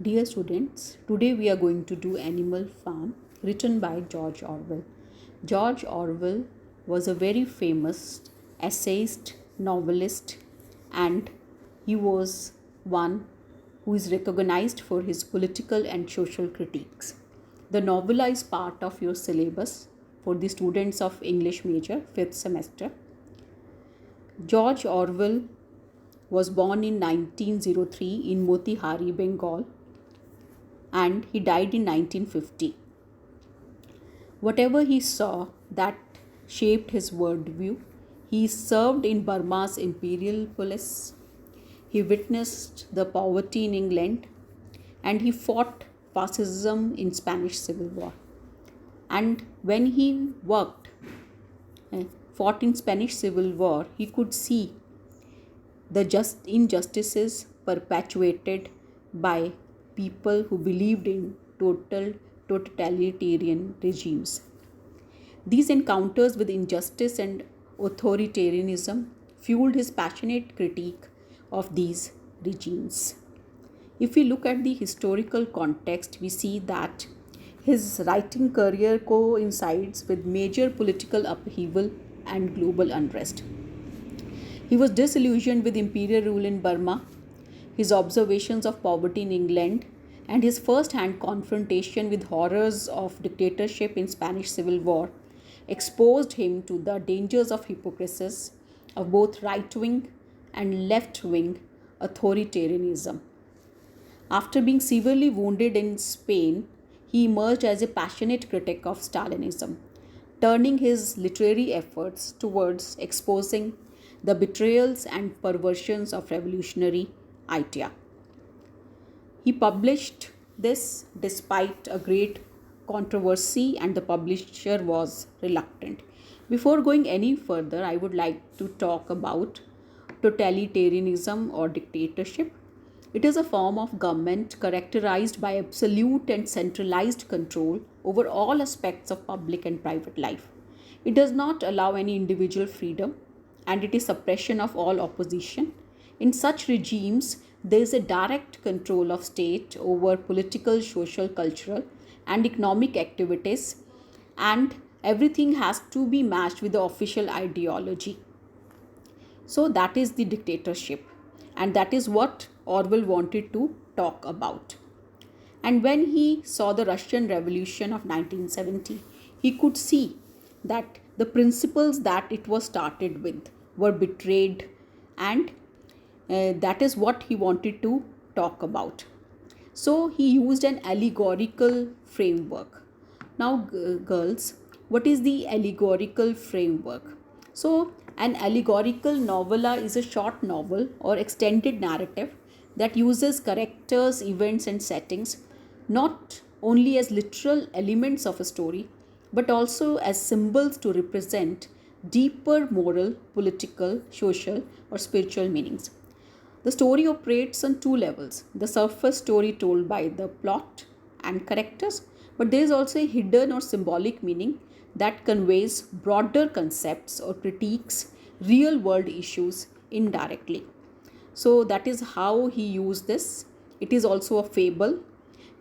Dear students, today we are going to do Animal Farm, written by George Orwell. George Orwell was a very famous essayist, novelist, and he was one who is recognized for his political and social critiques. The novel is part of your syllabus for the students of English major, 5th semester. George Orwell was born in 1903 in Motihari, Bengal, and he died in 1950. Whatever he saw that shaped his worldview. He served in Burma's imperial police. He witnessed the poverty in England, and he fought fascism in Spanish Civil War. And when he fought in Spanish Civil War, he could see the just injustices perpetuated by people who believed in totalitarian regimes. These encounters with injustice and authoritarianism fueled his passionate critique of these regimes. If we look at the historical context, we see that his writing career coincides with major political upheaval and global unrest. He was disillusioned with imperial rule in Burma, his observations of poverty in England, and his first-hand confrontation with horrors of dictatorship in Spanish Civil War exposed him to the dangers of hypocrisies of both right-wing and left-wing authoritarianism. After being severely wounded in Spain, he emerged as a passionate critic of Stalinism, turning his literary efforts towards exposing the betrayals and perversions of revolutionary idea. He published this despite a great controversy, and the publisher was reluctant. Before going any further, I would like to talk about totalitarianism or dictatorship. It is a form of government characterized by absolute and centralized control over all aspects of public and private life. It does not allow any individual freedom, and it is suppression of all opposition. In such regimes, there is a direct control of state over political, social, cultural, and economic activities, and everything has to be matched with the official ideology. So that is the dictatorship, and that is what Orwell wanted to talk about. And when he saw the Russian Revolution of 1970, he could see that the principles that it was started with were betrayed, and that is what he wanted to talk about. So he used an allegorical framework. Now, girls, what is the allegorical framework? So, an allegorical novella is a short novel or extended narrative that uses characters, events, and settings not only as literal elements of a story but also as symbols to represent deeper moral, political, social, or spiritual meanings. The story operates on two levels: the surface story told by the plot and characters, but there is also a hidden or symbolic meaning that conveys broader concepts or critiques real world issues indirectly. So that is how he used this. It is also a fable.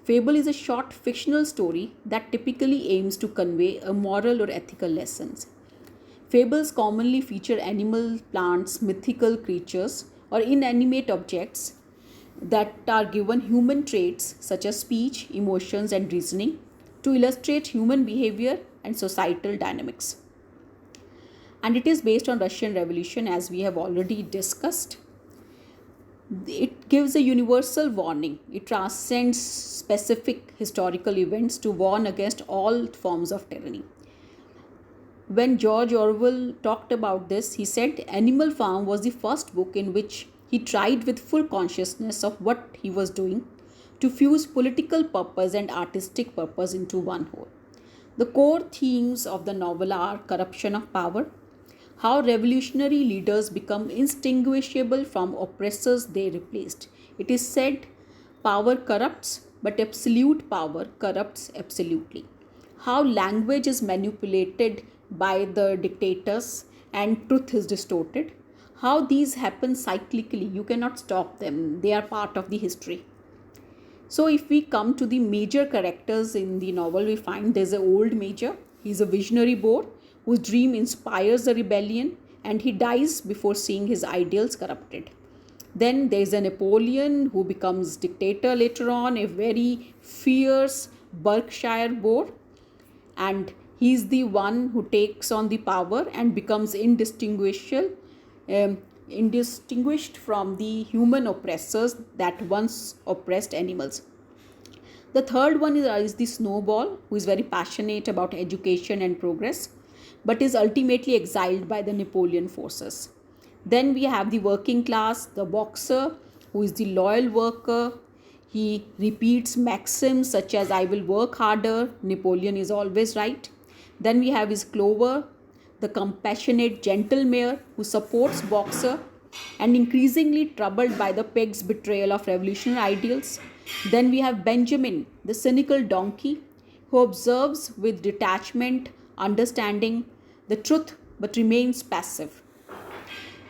Fable is a short fictional story that typically aims to convey a moral or ethical lessons. Fables commonly feature animal, plants, mythical creatures, or inanimate objects that are given human traits such as speech, emotions, and reasoning to illustrate human behavior and societal dynamics. And it is based on Russian Revolution, as we have already discussed. It gives a universal warning. It transcends specific historical events to warn against all forms of tyranny. When George Orwell talked about this, he said Animal Farm was the first book in which he tried with full consciousness of what he was doing to fuse political purpose and artistic purpose into one whole. The core themes of the novel are corruption of power, how revolutionary leaders become indistinguishable from oppressors they replaced. It is said power corrupts, but absolute power corrupts absolutely. How language is manipulated by the dictators and truth is distorted. How these happen cyclically, you cannot stop them, they are part of the history. So if we come to the major characters in the novel, we find there's an old major. He's a visionary boar whose dream inspires a rebellion, and he dies before seeing his ideals corrupted. Then there's a Napoleon who becomes dictator later on, a very fierce Berkshire boar, and he's the one who takes on the power and becomes um, indistinguished from the human oppressors that once oppressed animals. The third one is the snowball, who is very passionate about education and progress, but is ultimately exiled by the Napoleon forces. Then we have the working class, the boxer, who is the loyal worker. He repeats maxims such as I will work harder, Napoleon is always right. Then we have his Clover, the compassionate gentle mare who supports boxer and increasingly troubled by the pig's betrayal of revolutionary ideals. Then we have Benjamin, the cynical donkey, who observes with detachment, understanding the truth but remains passive.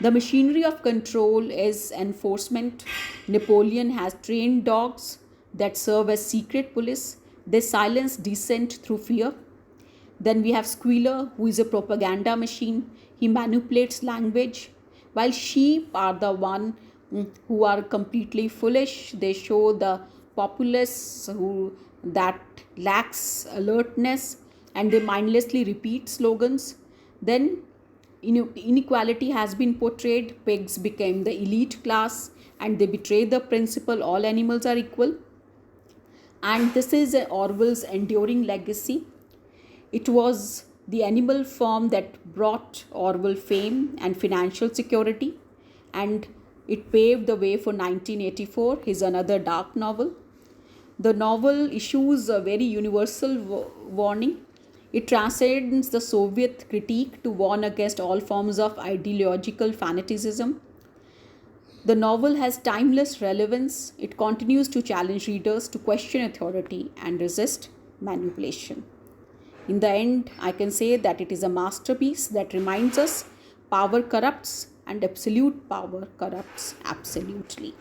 The machinery of control is enforcement. Napoleon has trained dogs that serve as secret police. They silence dissent through fear. Then we have Squealer, who is a propaganda machine. He manipulates language, while sheep are the one who are completely foolish. They show the populace who that lacks alertness, and they mindlessly repeat slogans. Then inequality has been portrayed. Pigs became the elite class, and they betray the principle all animals are equal. And this is Orwell's enduring legacy. It was the animal form that brought Orwell fame and financial security, and it paved the way for 1984, his another dark novel. The novel issues a very universal warning. It transcends the Soviet critique to warn against all forms of ideological fanaticism. The novel has timeless relevance. It continues to challenge readers to question authority and resist manipulation. In the end, I can say that it is a masterpiece that reminds us power corrupts and absolute power corrupts absolutely.